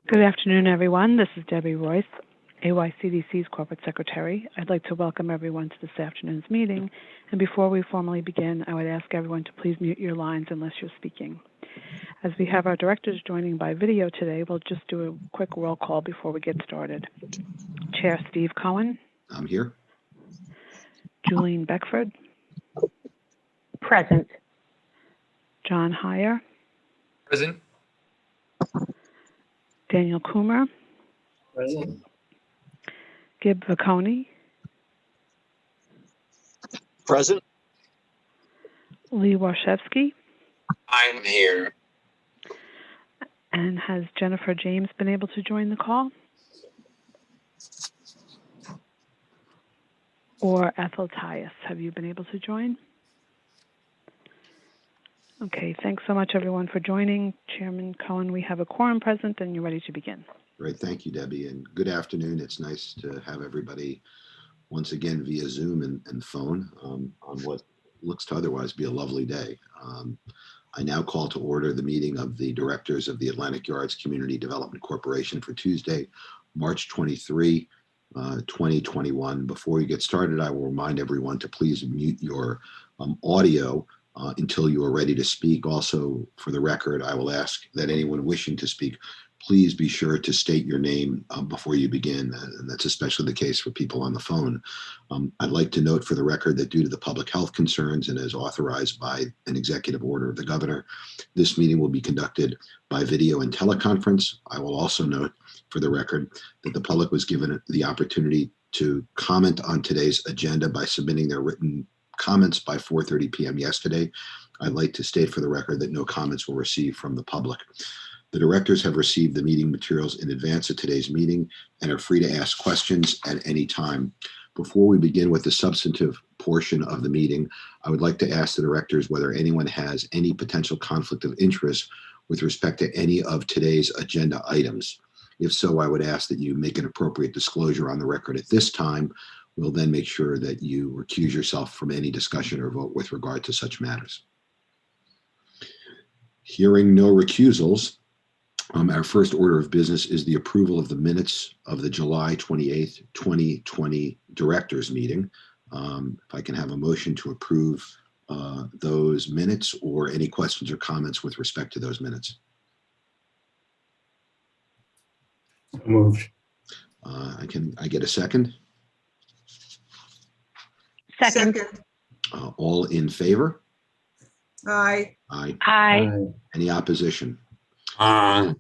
Good afternoon, everyone. This is Debbie Royce, AYCDC's Corporate Secretary. I'd like to welcome everyone to this afternoon's meeting. And before we formally begin, I would ask everyone to please mute your lines unless you're speaking. As we have our directors joining by video today, we'll just do a quick roll call before we get started. Chair Steve Cohen. I'm here. Julian Beckford. Present. John Heyer. Present. Daniel Coomer. Present. Gib Vacconi. Present. Lee Warshevsky. I'm here. And has Jennifer James been able to join the call? Or Ethel Tias, have you been able to join? Okay, thanks so much everyone for joining. Chairman Cohen, we have a quorum present and you're ready to begin. Great, thank you, Debbie, and good afternoon. It's nice to have everybody once again via Zoom and phone on what looks to otherwise be a lovely day. I now call to order the meeting of the directors of the Atlantic Yards Community Development Corporation for Tuesday, March 23, 2021. Before we get started, I will remind everyone to please mute your audio until you are ready to speak. Also, for the record, I will ask that anyone wishing to speak, please be sure to state your name before you begin, and that's especially the case for people on the phone. I'd like to note for the record that due to the public health concerns and as authorized by an executive order of the governor, this meeting will be conducted by video and teleconference. I will also note for the record that the public was given the opportunity to comment on today's agenda by submitting their written comments by 4:30 p.m. yesterday. I'd like to state for the record that no comments were received from the public. The directors have received the meeting materials in advance of today's meeting and are free to ask questions at any time. Before we begin with the substantive portion of the meeting, I would like to ask the directors whether anyone has any potential conflict of interest with respect to any of today's agenda items. If so, I would ask that you make an appropriate disclosure on the record at this time. We'll then make sure that you recuse yourself from any discussion or vote with regard to such matters. Hearing no recusals, our first order of business is the approval of the minutes of the July 28th, 2020 directors meeting. If I can have a motion to approve those minutes or any questions or comments with respect to those minutes. Moved. I get a second? Second. All in favor? Aye. Aye. Aye. Any opposition? Aye.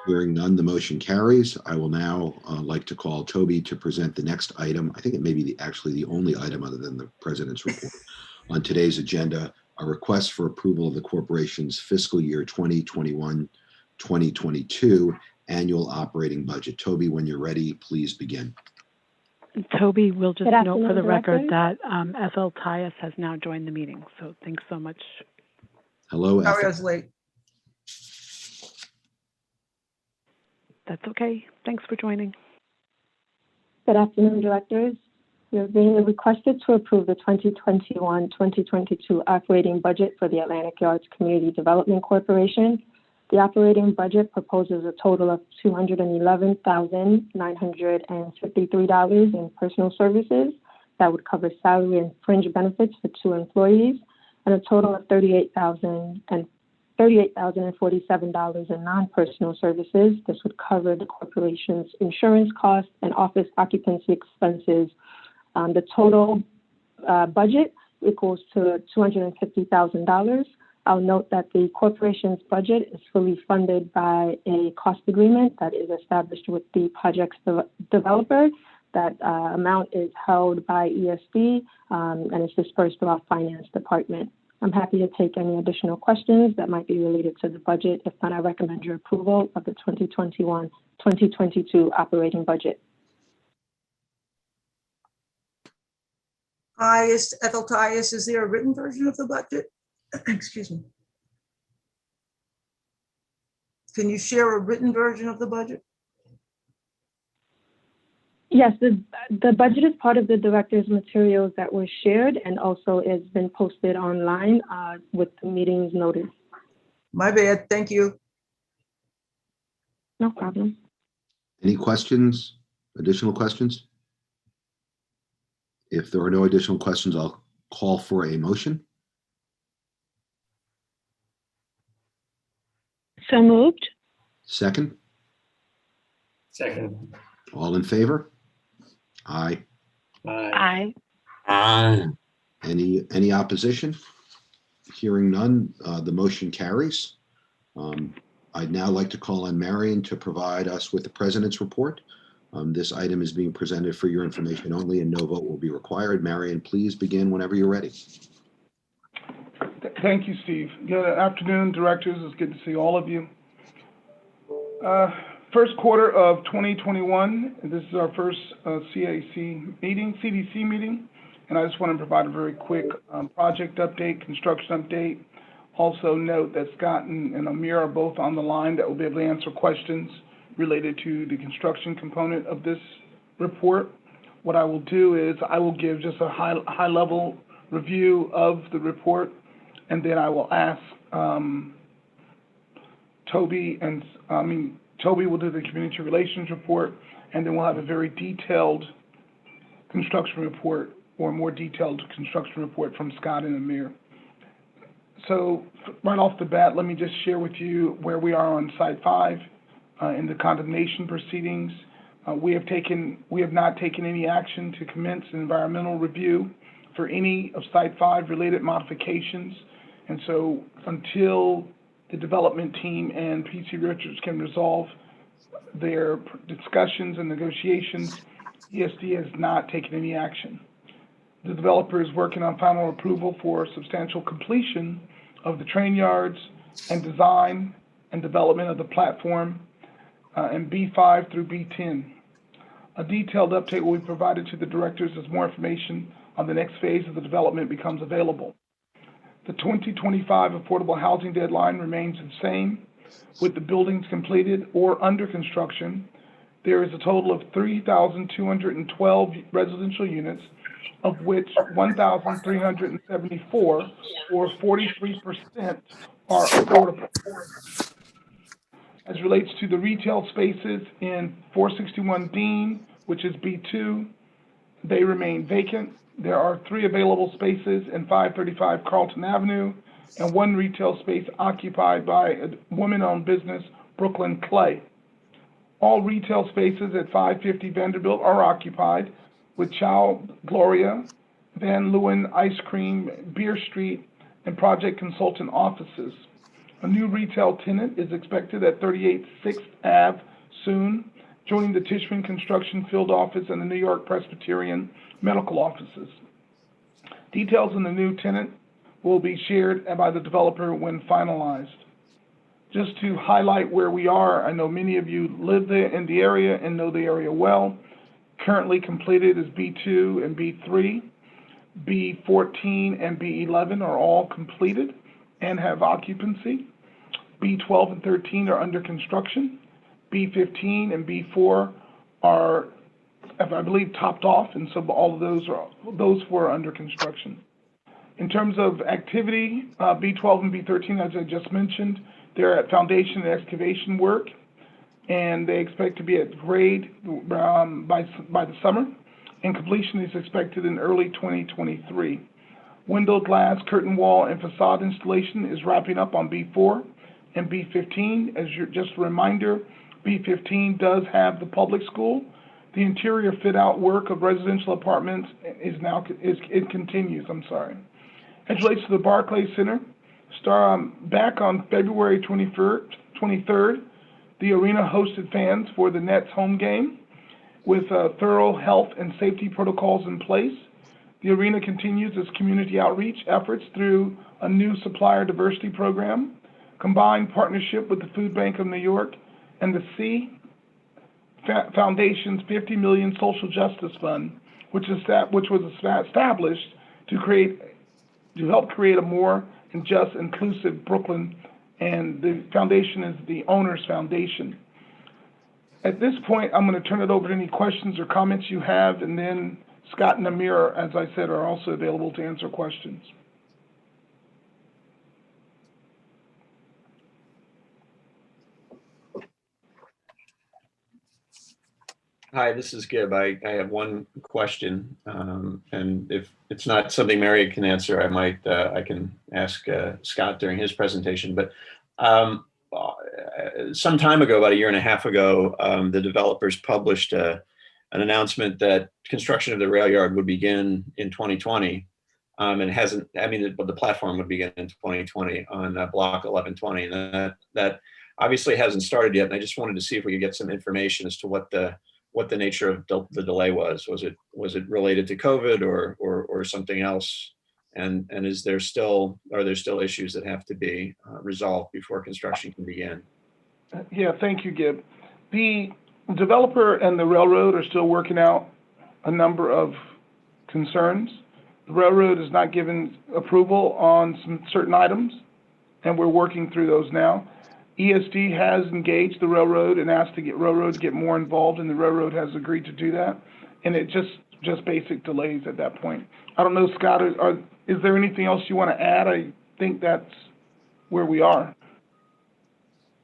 Hearing none, the motion carries. I will now like to call Toby to present the next item. I think it may be actually the only item other than the president's report on today's agenda, a request for approval of the corporation's fiscal year 2021-2022 annual operating budget. Toby, when you're ready, please begin. Toby, we'll just note for the record that Ethel Tias has now joined the meeting. So thanks so much. Hello, Sorry, I Ethel. was late. That's okay. Thanks for joining. Good afternoon, directors. You're being requested to approve the 2021-2022 operating budget for the Atlantic Yards Community Development Corporation. The operating budget proposes a total of $211,953 in personal services that would cover salary and fringe benefits for 2 employees, and a total of $38,047 in non-personal services. This would cover the corporation's insurance costs and office occupancy expenses. The total budget equals to $250,000. I'll note that the corporation's budget is fully funded by a cost agreement that is established with the project's developer. That amount is held by ESD and is dispersed through our finance department. I'm happy to take any additional questions that might be related to the budget. If not, I recommend your approval of the 2021-2022 operating budget. Aye, is Ethel Tias. Is there a written version of the budget? Excuse me. Can you share a written version of the budget? Yes, the budget is part of the director's materials that were shared and also has been posted online with the meetings noted. My bad, thank you. No problem. Any questions, additional questions? If there are no additional questions, I'll call for a motion. So moved. Second, Second. all in favor? Aye. Aye. Aye. Aye. Any opposition? Hearing none, the motion carries. I'd now like to call on Marion to provide us with the president's report. This item is being presented for your information only and no vote will be required. Marion, please begin whenever you're ready. Thank you, Steve. Good afternoon, directors. It's good to see all of you. First quarter of 2021, this is our first CDC meeting, and I just want to provide a very quick project update, construction update. Also note that Scott and Amir are both on the line that will be able to answer questions related to the construction component of this report. What I will do is I will give just a high-level review of the report, and then I will ask Toby will do the community relations report, and then we'll have a very detailed construction report or more detailed construction report from Scott and Amir. So right off the bat, let me just share with you where we are on Site 5 in the condemnation proceedings. We have not taken any action to commence an environmental review for any of Site 5 related modifications. And so until the development team and PC Richards can resolve their discussions and negotiations, ESD has not taken any action. The developer is working on final approval for substantial completion of the train yards and design and development of the platform in B5 through B10. A detailed update will be provided to the directors as more information on the next phase of the development becomes available. The 2025 affordable housing deadline remains the same. With the buildings completed or under construction, there is a total of 3,212 residential units, of which 1,374, or 43%, are affordable. As relates to the retail spaces in 461 Dean, which is B2, they remain vacant. There are 3 available spaces in 535 Carlton Avenue and 1 retail space occupied by a woman-owned business, Brooklyn Clay. All retail spaces at 550 Vanderbilt are occupied, with Chow Gloria, Van Leeuwen Ice Cream, Beer Street, and Project Consultant offices. A new retail tenant is expected at 38 6th Ave soon, joining the Tishman Construction Field Office and the New York Presbyterian Medical Offices. Details on the new tenant will be shared by the developer when finalized. Just to highlight where we are, I know many of you live there in the area and know the area well. Currently completed is B2 and B3. B14 and B11 are all completed and have occupancy. B12 and 13 are under construction. B15 and B4 are, I believe, topped off, and so all of those 4 are under construction. In terms of activity, B12 and B13, as I just mentioned, they're at foundation and excavation work, and they expect to be at grade by the summer, and completion is expected in early 2023. Window, glass, curtain wall, and facade installation is wrapping up on B4 and B15. As just a reminder, B15 does have the public school. The interior fit-out work of residential apartments continues. As relates to the Barclays Center, back on February 23rd, the arena hosted fans for the Nets home game with thorough health and safety protocols in place. The arena continues its community outreach efforts through a new supplier diversity program, combined partnership with the Food Bank of New York and the C Foundation's $50 million Social Justice Fund, which was established to help create a more just, inclusive Brooklyn, and the foundation is the owner's foundation. At this point, I'm going to turn it over to any questions or comments you have, and then Scott and Amir, as I said, are also available to answer questions. Hi, this is Gib. I have one question, and if it's not something Mary can answer, I can ask Scott during his presentation. But some time ago, about a year and a half ago, the developers published an announcement that construction of the rail yard would begin in 2020. And it hasn't, I mean, the platform would begin in 2020 on block 1120. And that obviously hasn't started yet. And I just wanted to see if we could get some information as to what the nature of the delay was. Was it related to COVID or something else? And are there still issues that have to be resolved before construction can begin? Yeah, thank you, Gib. The developer and the railroad are still working out a number of concerns. The railroad has not given approval on some certain items, and we're working through those now. ESD has engaged the railroad and asked the railroad to get more involved, and the railroad has agreed to do that. And it just basic delays at that point. I don't know, Scott, is there anything else you want to add? I think that's where we are.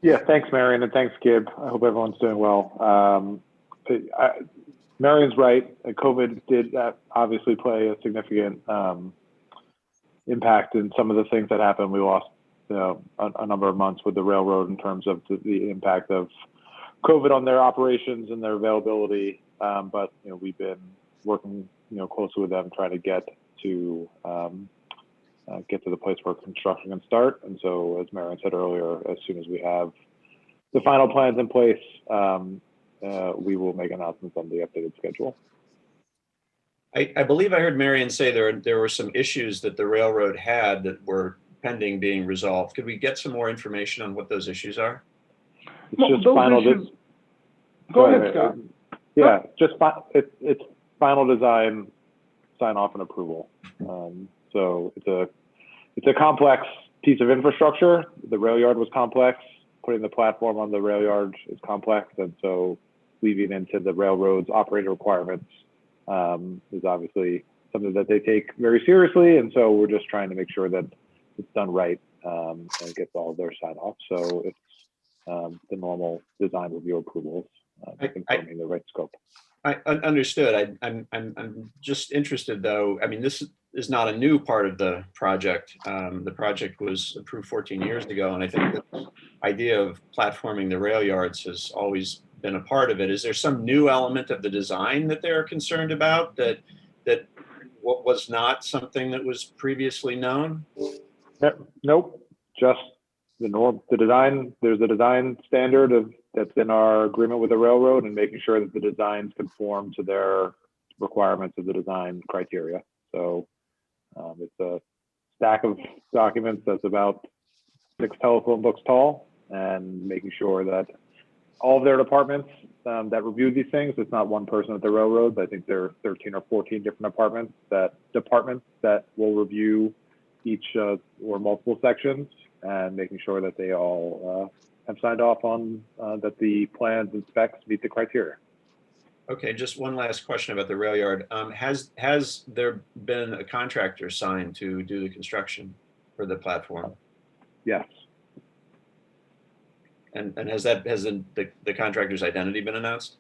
Yeah, thanks, Marion, and thanks, Gib. I hope everyone's doing well. Marion's right. COVID did obviously play a significant impact in some of the things that happened. We lost a number of months with the railroad in terms of the impact of COVID on their operations and their availability. But we've been working closely with them, trying to get to the place where construction can start. And so, as Marion said earlier, as soon as we have the final plans in place, we will make announcements on the updated schedule. I believe I heard Marion say there were some issues that the railroad had that were pending being resolved. Could we get some more information on what those issues are? It's just final. Go ahead, Scott. Yeah, it's final design, sign off, and approval. So it's a complex piece of infrastructure. The rail yard was complex. Putting the platform on the rail yard is complex, and so weaving into the railroad's operating requirements is obviously something that they take very seriously. And so we're just trying to make sure that it's done right and gets all of their sign off. So it's the normal design review approvals, confirming the right scope. I understood. I'm just interested, though. I mean, this is not a new part of the project. The project was approved 14 years ago, and I think the idea of platforming the rail yards has always been a part of it. Is there some new element of the design that they're concerned about that what was not something that was previously known? Nope. Just the design. There's a design standard that's in our agreement with the railroad, and making sure that the designs conform to their requirements of the design criteria. So it's a stack of documents that's about 6 telephone books tall, and making sure that all of their departments that review these things, it's not one person at the railroad, but I think there are 13 or 14 different departments that will review each or multiple sections, and making sure that they all have signed off on that the plans and specs meet the criteria. Okay, just one last question about the rail yard. Has there been a contractor signed to do the construction for the platform? Yes. And has the contractor's identity been announced?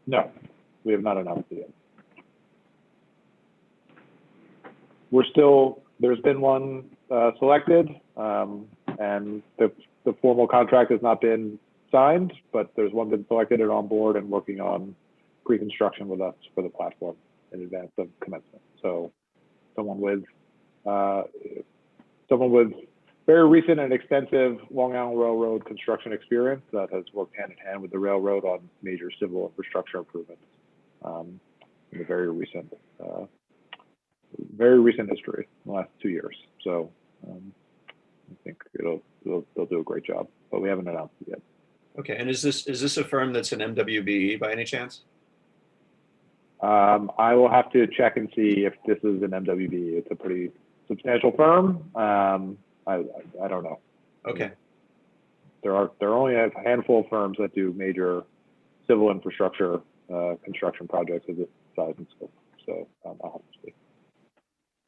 No, we have not announced it yet. There's been one selected, and the formal contract has not been signed, but there's one been selected and on board and working on pre-construction with us for the platform in advance of commencement. So someone with very recent and extensive Long Island Railroad construction experience that has worked hand in hand with the railroad on major civil infrastructure improvements in the very recent history, in the last 2 years. So I think they'll do a great job, but we haven't announced it yet. Okay, and is this a firm that's an MWBE by any chance? I will have to check and see if this is an MWBE. It's a pretty substantial firm. I don't know. Okay. There are only a handful of firms that do major civil infrastructure construction projects of this size and scope. So I'll have to see.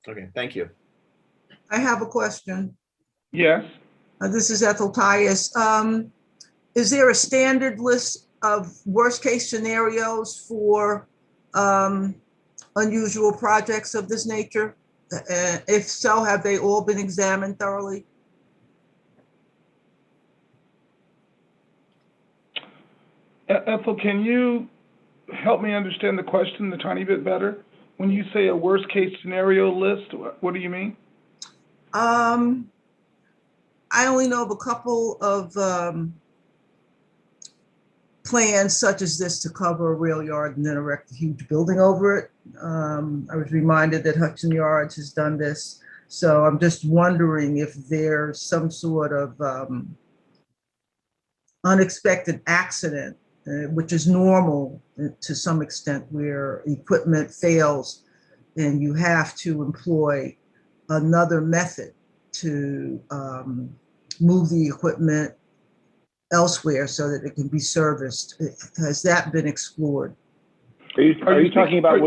Okay, thank you. I have a question. Yes. This is Ethel Tyus. Is there a standard list of worst case scenarios for unusual projects of this nature? If so, have they all been examined thoroughly? Ethel, can you help me understand the question a tiny bit better? When you say a worst case scenario list, what do you mean? I only know of a couple of plans such as this to cover a rail yard and then erect a huge building over it. I was reminded that Hudson Yards has done this. So I'm just wondering if there's some sort of unexpected accident, which is normal to some extent, where equipment fails and you have to employ another method to move the equipment elsewhere so that it can be serviced. Has that been explored? Are you talking about,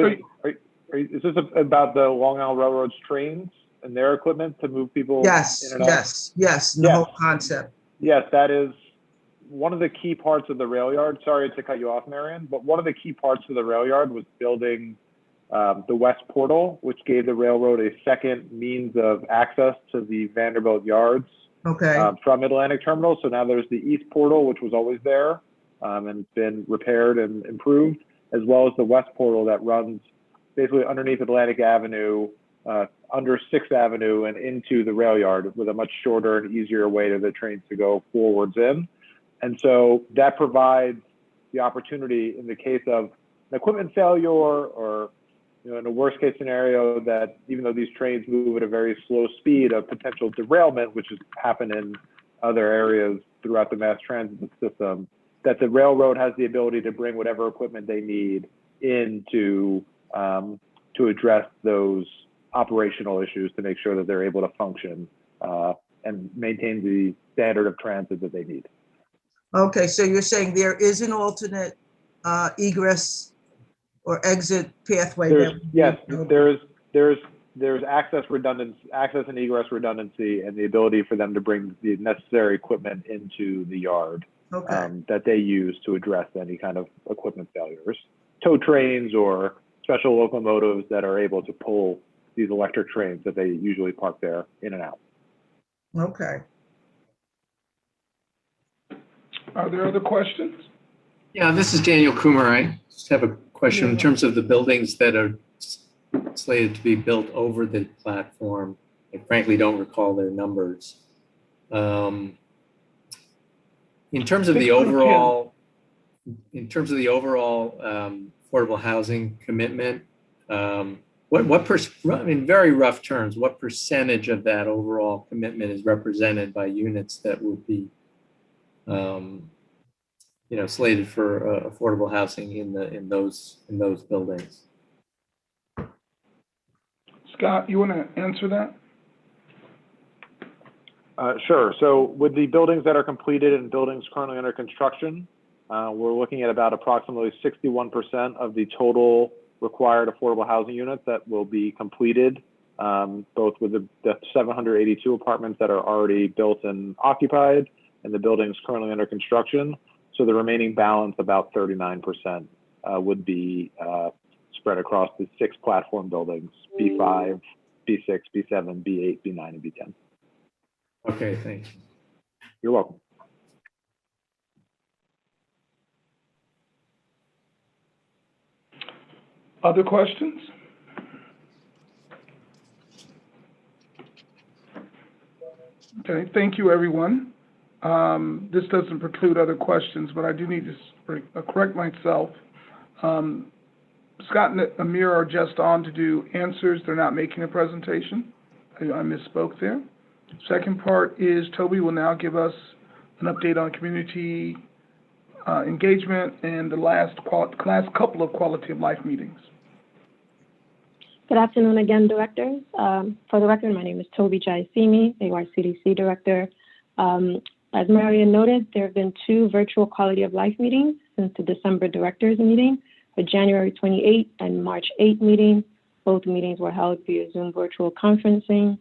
is this about the Long Island Railroad's trains and their equipment to move people Yes, in and out? yes, the whole concept. Yes, that is one of the key parts of the rail yard. Sorry to cut you off, Marion, but one of the key parts of the rail yard was building the West Portal, which gave the railroad a second means of access to the Vanderbilt yards. Okay. From Atlantic Terminal. So now there's the East Portal, which was always there and it's been repaired and improved, as well as the West Portal that runs basically underneath Atlantic Avenue, under 6th Avenue and into the rail yard with a much shorter and easier way to the trains to go forwards in. And so that provides the opportunity in the case of an equipment failure or in a worst case scenario that even though these trains move at a very slow speed, a potential derailment, which has happened in other areas throughout the mass transit system, that the railroad has the ability to bring whatever equipment they need in to address those operational issues to make sure that they're able to function and maintain the standard of transit that they need. Okay, so you're saying there is an alternate egress or exit pathway? Yes, there's access and egress redundancy, and the ability for them to bring the necessary equipment into the yard that they use to address any kind of equipment failures. Tow trains or special locomotives that are able to pull these electric trains that they usually park there in and out. Okay. Are there other questions? Yeah, this is Daniel Coomer. I just have a question in terms of the buildings that are slated to be built over the platform. I frankly don't recall their numbers. In terms of the overall, affordable housing commitment, in very rough terms, what percentage of that overall commitment is represented by units that would be slated for affordable housing in those buildings? Scott, you want to answer that? Sure. So with the buildings that are completed and buildings currently under construction, we're looking at about approximately 61% of the total required affordable housing units that will be completed, both with the 782 apartments that are already built and occupied and the buildings currently under construction. So the remaining balance, about 39%, would be spread across the 6 platform buildings, B5, B6, B7, B8, B9, and B10. Okay, thanks. You're welcome. Other questions? Okay, thank you, everyone. This doesn't preclude other questions, but I do need to correct myself. Scott and Amir are just on to do answers. They're not making a presentation. I misspoke there. Second part is Toby will now give us an update on community engagement and the last couple of quality of life meetings. Good afternoon again, directors. For the record, my name is Toby Jaisimi, AYCDC Director. As Marion noted, there have been 2 virtual quality of life meetings since the December directors meeting, the January 28 and March 8 meeting. Both meetings were held via Zoom virtual conferencing.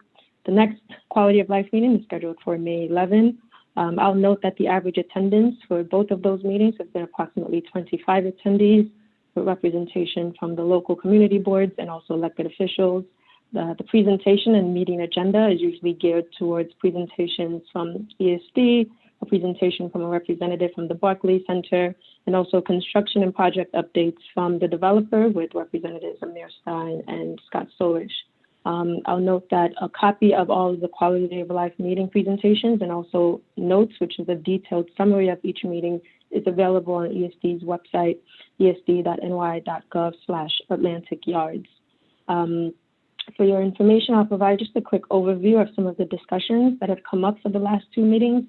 The next quality of life meeting is scheduled for May 11. I'll note that the average attendance for both of those meetings has been approximately 25 attendees, with representation from the local community boards and also elected officials. The presentation and meeting agenda is usually geared towards presentations from ESD, a presentation from a representative from the Barclay Center, and also construction and project updates from the developer with Representatives Amir Stein and Scott Solish. I'll note that a copy of all of the quality of life meeting presentations and also notes, which is a detailed summary of each meeting, is available on ESD's website, esd.ny.gov/Atlantic Yards. For your information, I'll provide just a quick overview of some of the discussions that have come up for the last two meetings.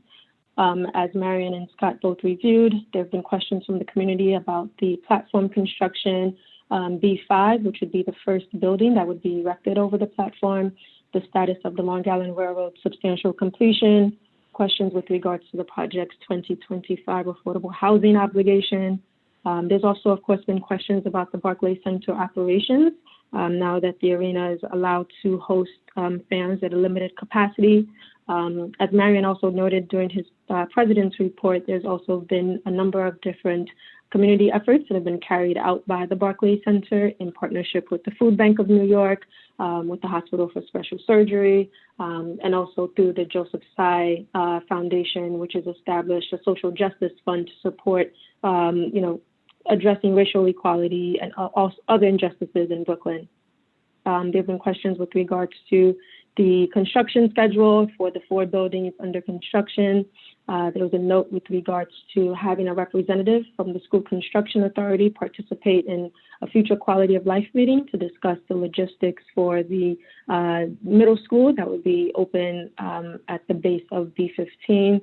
As Marion and Scott both reviewed, there have been questions from the community about the platform construction, B5, which would be the first building that would be erected over the platform, the status of the Long Island Railroad substantial completion, questions with regards to the project's 2025 affordable housing obligation. There's also, of course, been questions about the Barclay Center operations, now that the arena is allowed to host fans at a limited capacity. As Marion also noted during his president's report, there's also been a number of different community efforts that have been carried out by the Barclay Center in partnership with the Food Bank of New York, with the Hospital for Special Surgery, and also through the Joseph Tsai Foundation, which has established a social justice fund to support, addressing racial equality and also other injustices in Brooklyn. There have been questions with regards to the construction schedule for the 4 buildings under construction. There was a note with regards to having a representative from the School Construction Authority participate in a future quality of life meeting to discuss the logistics for the middle school that would be open at the base of B15.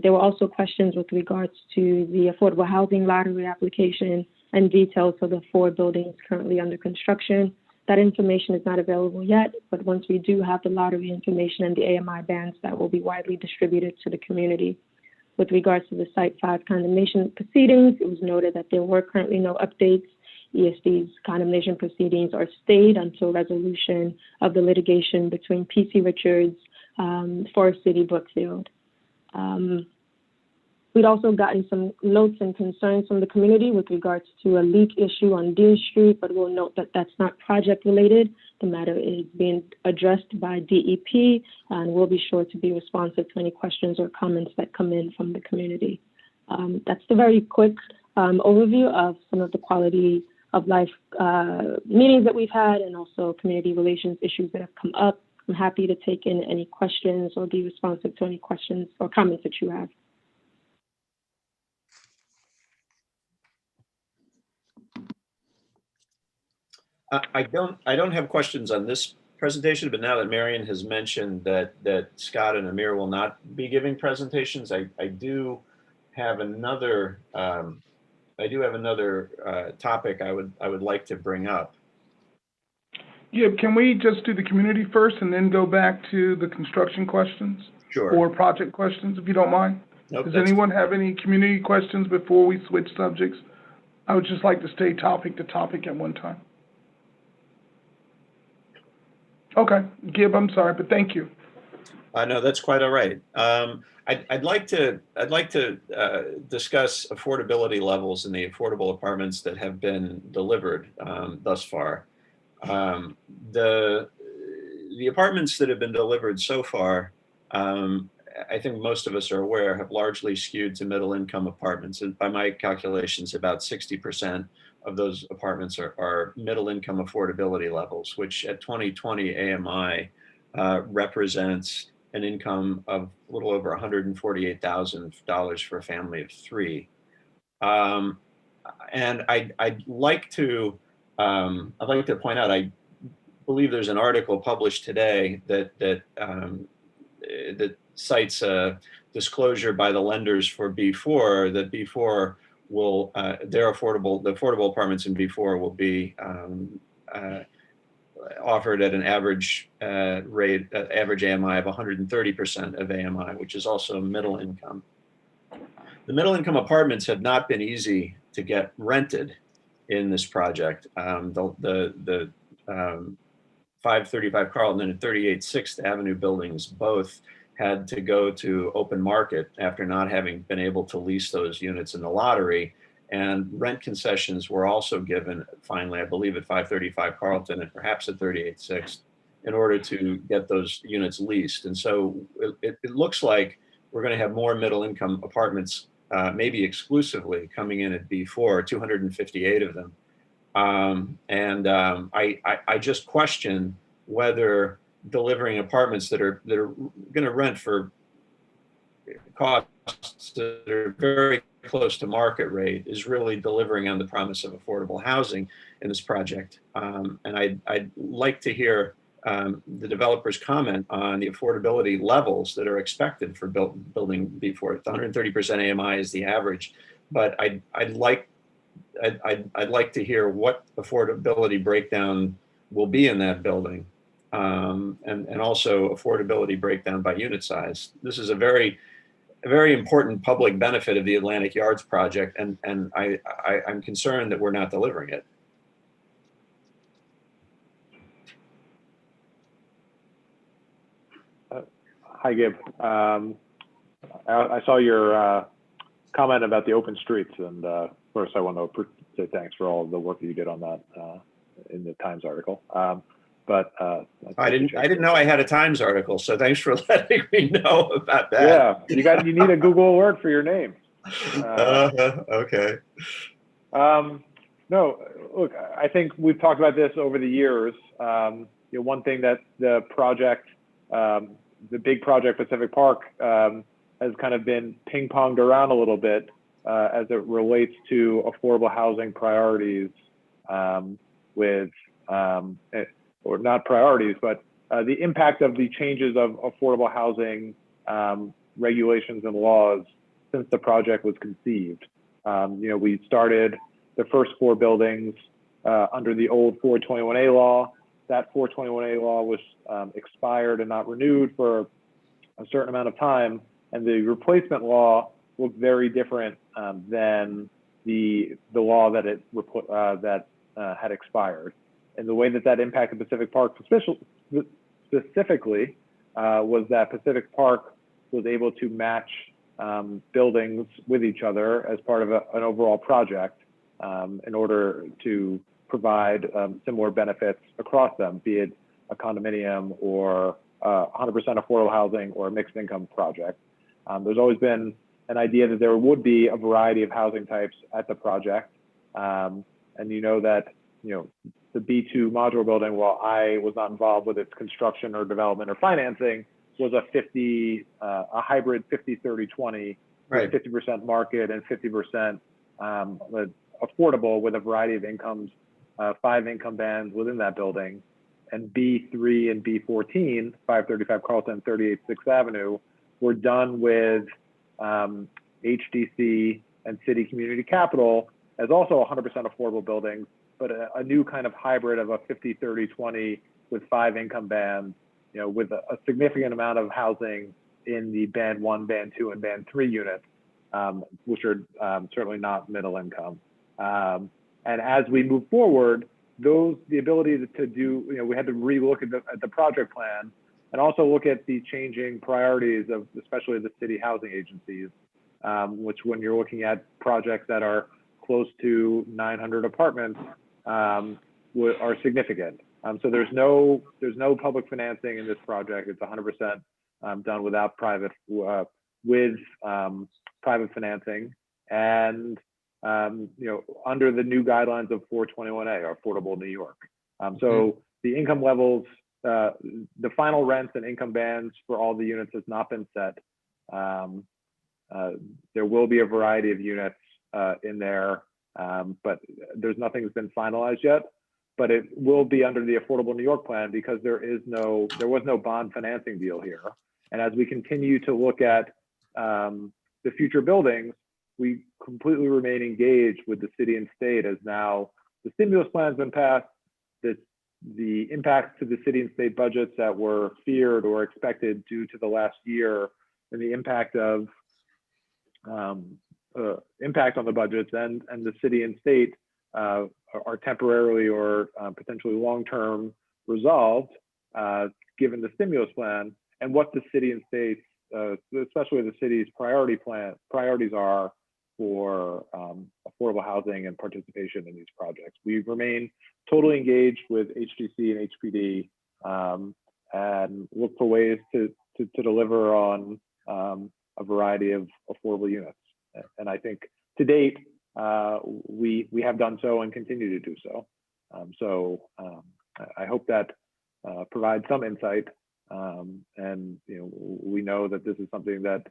There were also questions with regards to the affordable housing lottery application and details of the 4 buildings currently under construction. That information is not available yet, but once we do have the lottery information and the AMI bands, that will be widely distributed to the community. With regards to the Site 5 condemnation proceedings, it was noted that there were currently no updates. ESD's condemnation proceedings are stayed until resolution of the litigation between PC Richards, Forest City, Brookfield. We'd also gotten some notes and concerns from the community with regards to a leak issue on Dean Street, but we'll note that that's not project related. The matter is being addressed by DEP, and we'll be sure to be responsive to any questions or comments that come in from the community. That's the very quick overview of some of the quality of life meetings that we've had and also community relations issues that have come up. I'm happy to take in any questions or be responsive to any questions or comments that you have. I don't have questions on this presentation, but now that Marion has mentioned that Scott and Amir will not be giving presentations, I do have another topic I would like to bring up. Yeah, can we just do the community first and then go back to the construction questions? Sure. Or project questions, if you don't mind? Nope, Does anyone have any community questions before we switch subjects? I would just like to stay topic to topic at one time. Okay, Gib, I'm sorry, but thank you. No, that's quite all right. I'd like to discuss affordability levels in the affordable apartments that have been delivered thus far. The apartments that have been delivered so far, I think most of us are aware, have largely skewed to middle income apartments. And by my calculations, about 60% of those apartments are middle income affordability levels, which at 2020 AMI represents an income of a little over $148,000 for a family of 3. And I'd like to point out, I believe there's an article published today that cites a disclosure by the lenders for B4 that B4 will the affordable apartments in B4 will be offered at an average average AMI of 130% of AMI, which is also middle income. The middle income apartments have not been easy to get rented in this project. The 535 Carlton and 38 6th Avenue buildings both had to go to open market after not having been able to lease those units in the lottery. And rent concessions were also given finally, I believe, at 535 Carlton and perhaps at 38 Sixth in order to get those units leased. And so it looks like we're going to have more middle income apartments, maybe exclusively, coming in at B4, 258 of them. I just question whether delivering apartments that are going to rent for costs that are very close to market rate is really delivering on the promise of affordable housing in this project. And I'd like to hear the developer's comment on the affordability levels that are expected for building B4. 130% AMI is the average, but I'd like to hear what affordability breakdown will be in that building, and also affordability breakdown by unit size. This is a very important public benefit of the Atlantic Yards project, and I'm concerned that we're not delivering it. Hi, Gib. I saw your comment about the open streets, and first I want to say thanks for all the work that you did on that in the Times article. I didn't know I had a Times article, so thanks for letting me know about that. Yeah, you need a Google alert for your name. Okay. No, look, I think we've talked about this over the years. One thing that the project, the big project Pacific Park, has kind of been ping-ponged around a little bit as it relates to affordable housing priorities or not priorities, but the impact of the changes of affordable housing regulations and laws since the project was conceived. We started the first 4 buildings under the old 421A law. That 421A law was expired and not renewed for a certain amount of time, and the replacement law looked very different than the law that had expired. And the way that impacted Pacific Park specifically was that Pacific Park was able to match buildings with each other as part of an overall project in order to provide similar benefits across them, be it a condominium or 100% affordable housing or a mixed income project. There's always been an idea that there would be a variety of housing types at the project. And that the B2 modular building, while I was not involved with its construction or development or financing, was a hybrid 50-30-20, right. 50% market and 50% affordable with a variety of incomes, 5 income bands within that building. And B3 and B14, 535 Carlton, 38 6th Avenue, were done with HDC and City Community Capital as also 100% affordable buildings, but a new kind of hybrid of a 50-30-20 with 5 income bands, with a significant amount of housing in the band 1, band 2, and band 3 units, which are certainly not middle income. And as we move forward, the ability to do, we had to relook at the project plan and also look at the changing priorities of especially the city housing agencies, which when you're looking at projects that are close to 900 apartments are significant. So there's no public financing in this project. It's 100% done without private financing, and under the new guidelines of 421A, or Affordable New York. So the income levels, the final rents and income bands for all the units has not been set. There will be a variety of units in there, but nothing has been finalized yet. But it will be under the Affordable New York plan because there was no bond financing deal here. And as we continue to look at the future buildings, we completely remain engaged with the city and state as now the stimulus plan has been passed, the impacts to the city and state budgets that were feared or expected due to the last year, and the impact on the budgets and the city and state are temporarily or potentially long-term resolved given the stimulus plan. and what the city and states, especially the city's priorities are for affordable housing and participation in these projects. We remain totally engaged with HDC and HPD and look for ways to deliver on a variety of affordable units. And I think to date, we have done so and continue to do so. I hope that provides some insight. And we know that this is something that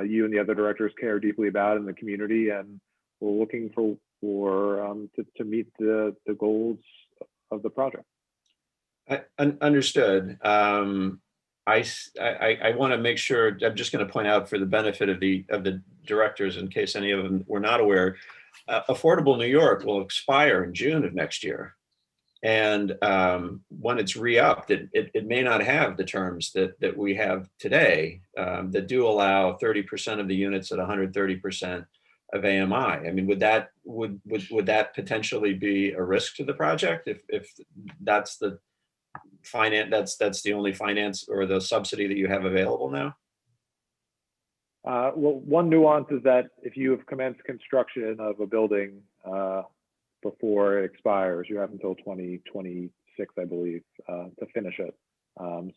you and the other directors care deeply about in the community, and we're looking to meet the goals of the project. Understood. I want to make sure, I'm just going to point out for the benefit of the directors, in case any of them were not aware, Affordable New York will expire in June of next year. And when it's re-upped, it may not have the terms that we have today that do allow 30% of the units at 130% of AMI. I mean, would that potentially be a risk to the project if that's the that's the only finance or the subsidy that you have available now? Well, one nuance is that if you have commenced construction of a building before it expires, you have until 2026, I believe, to finish it.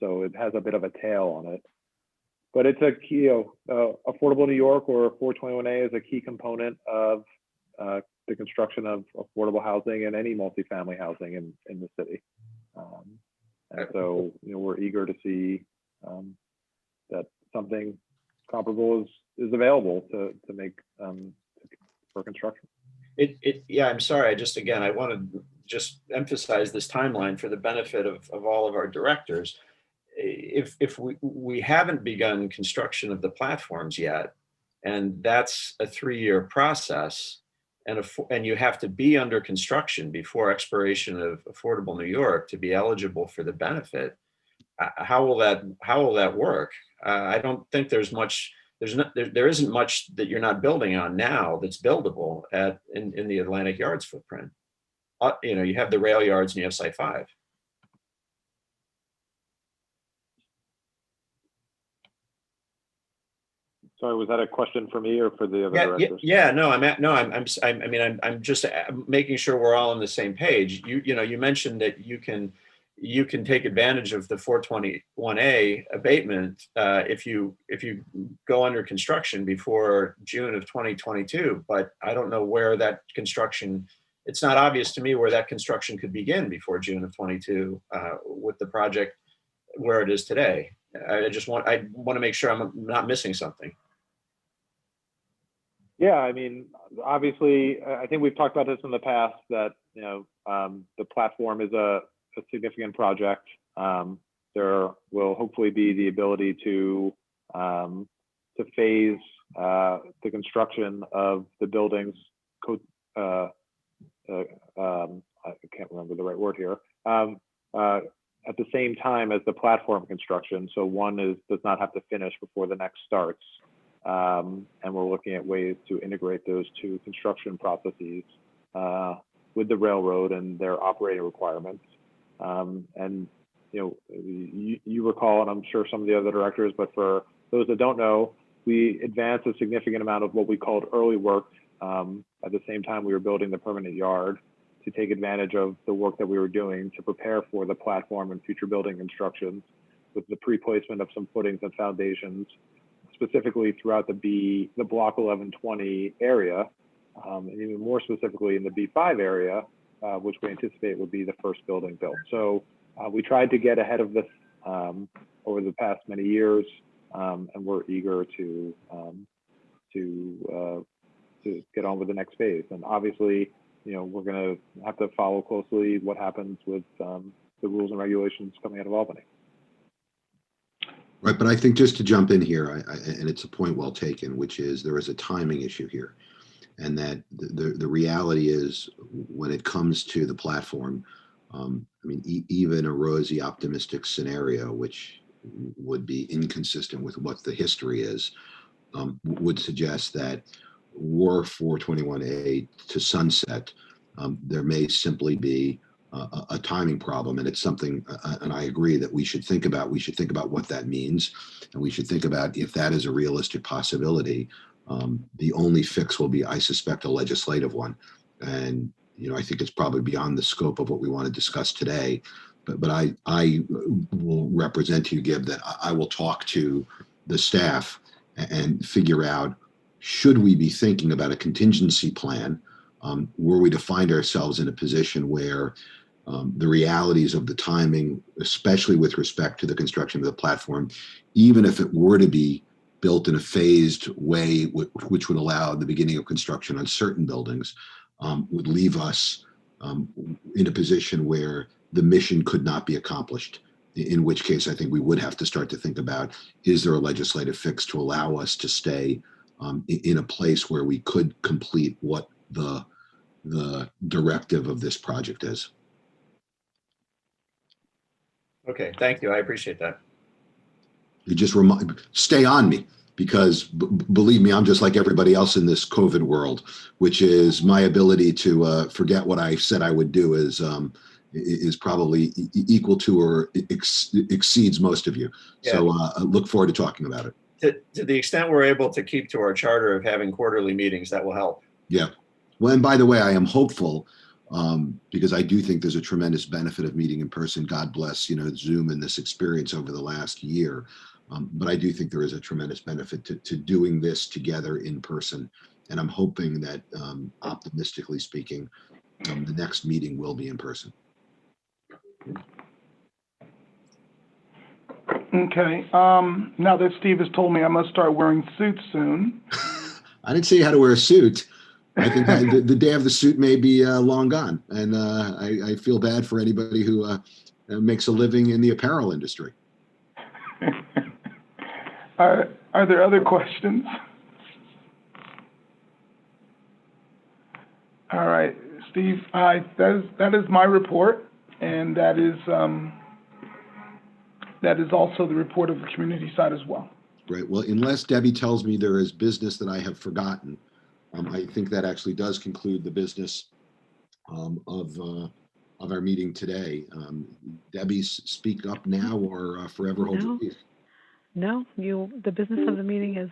So it has a bit of a tail on it. But it's a key, Affordable New York or 421A is a key component of the construction of affordable housing and any multifamily housing in the city. And so, we're eager to see that something comparable is available to make for construction. Yeah, I'm sorry. I want to just emphasize this timeline for the benefit of all of our directors. If we haven't begun construction of the platforms yet, and that's a 3-year process, and you have to be under construction before expiration of Affordable New York to be eligible for the benefit, how will that work? I don't think there isn't much that you're not building on now that's buildable in the Atlantic Yards footprint. You have the rail yards and you have Site 5. Sorry, was that a question for me or for the other directors? Yeah. No, I'm just making sure we're all on the same page. You mentioned that you can take advantage of the 421A abatement if you go under construction before June of 2022. But I don't know where that construction. It's not obvious to me where that construction could begin before June of 22 with the project where it is today. I want to make sure I'm not missing something. Yeah, I mean, obviously, I think we've talked about this in the past that the platform is a significant project. There will hopefully be the ability to phase the construction of the buildings. I can't remember the right word here. At the same time as the platform construction, so one does not have to finish before the next starts. And we're looking at ways to integrate those two construction processes with the railroad and their operating requirements. And you recall, and I'm sure some of the other directors, but for those that don't know, we advanced a significant amount of what we called early work. At the same time, we were building the permanent yard to take advantage of the work that we were doing to prepare for the platform and future building constructions with the pre-placement of some footings and foundations, specifically throughout the block 1120 area, and even more specifically in the B5 area, which we anticipate will be the first building built. So we tried to get ahead of this over the past many years, and we're eager to get on with the next phase. And obviously, we're going to have to follow closely what happens with the rules and regulations coming out of Albany. Right, but I think just to jump in here, and it's a point well taken, which is there is a timing issue here, and that the reality is when it comes to the platform, even a rosy optimistic scenario, which would be inconsistent with what the history is, would suggest that were 421A to sunset, there may simply be a timing problem, and it's something, and I agree that we should think about what that means, and we should think about if that is a realistic possibility. The only fix will be, I suspect, a legislative one, and I think it's probably beyond the scope of what we want to discuss today. But I will represent to you, Gib, that I will talk to the staff and figure out, should we be thinking about a contingency plan were we to find ourselves in a position where the realities of the timing, especially with respect to the construction of the platform, even if it were to be built in a phased way, which would allow the beginning of construction on certain buildings, would leave us in a position where the mission could not be accomplished. In which case, I think we would have to start to think about, is there a legislative fix to allow us to stay in a place where we could complete what the directive of this project is. Okay, thank you. I appreciate that. You just stay on me, because believe me, I'm just like everybody else in this COVID world, which is my ability to forget what I said I would do is probably equal to or exceeds most of you. Yeah. So I look forward to talking about it. To the extent we're able to keep to our charter of having quarterly meetings, that will help. Yeah. Well, and by the way, I am hopeful because I do think there's a tremendous benefit of meeting in person. God bless, Zoom and this experience over the last year. But I do think there is a tremendous benefit to doing this together in person. And I'm hoping that, optimistically speaking, the next meeting will be in person. Okay. Now that Steve has told me I must start wearing suits soon. I didn't say you had to wear a suit. I think the day of the suit may be long gone. And I feel bad for anybody who makes a living in the apparel industry. Are there other questions? All right, Steve, that is my report, and that is also the report of the community side as well. Right. Well, unless Debbie tells me there is business that I have forgotten, I think that actually does conclude the business of our meeting today. Debbie, speak up now or forever hold your peace. No, the business of the meeting is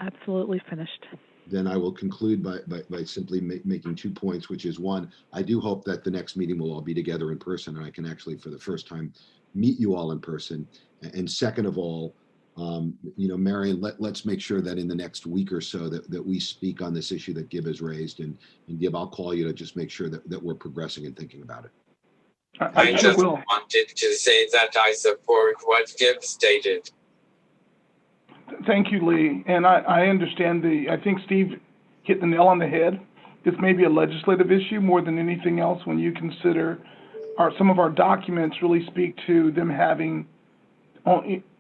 absolutely finished. Then I will conclude by simply making 2 points, which is, one, I do hope that the next meeting will all be together in person and I can actually, for the first time, meet you all in person. And second of all, Marion, let's make sure that in the next week or so that we speak on this issue that Gib has raised. And Gib, I'll call you to just make sure that we're progressing and thinking about it. I just wanted to say that I support what Gib stated. Thank you, Lee. And I understand I think Steve hit the nail on the head. This may be a legislative issue more than anything else when you consider some of our documents really speak to them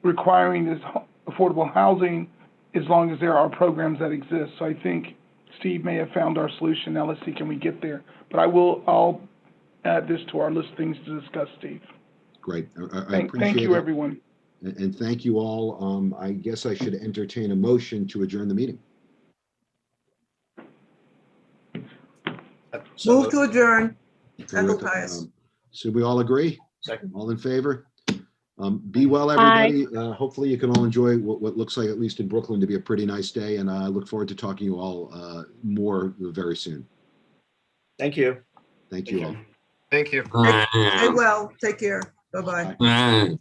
requiring this affordable housing as long as there are programs that exist. So I think Steve may have found our solution. Now let's see, can we get there? But I'll add this to our list of things to discuss, Steve. Great. I appreciate thank you, it. everyone. And thank you all. I guess I should entertain a motion to adjourn the meeting. Move to adjourn. So we all agree? Second. All in favor? Be well, everybody. Hopefully you can all enjoy what looks like, at least in Brooklyn, to be a pretty nice day. And I look forward to talking to you all more very soon. Thank you. Thank you all. Thank you. Stay well. Take care. Bye-bye. Bye.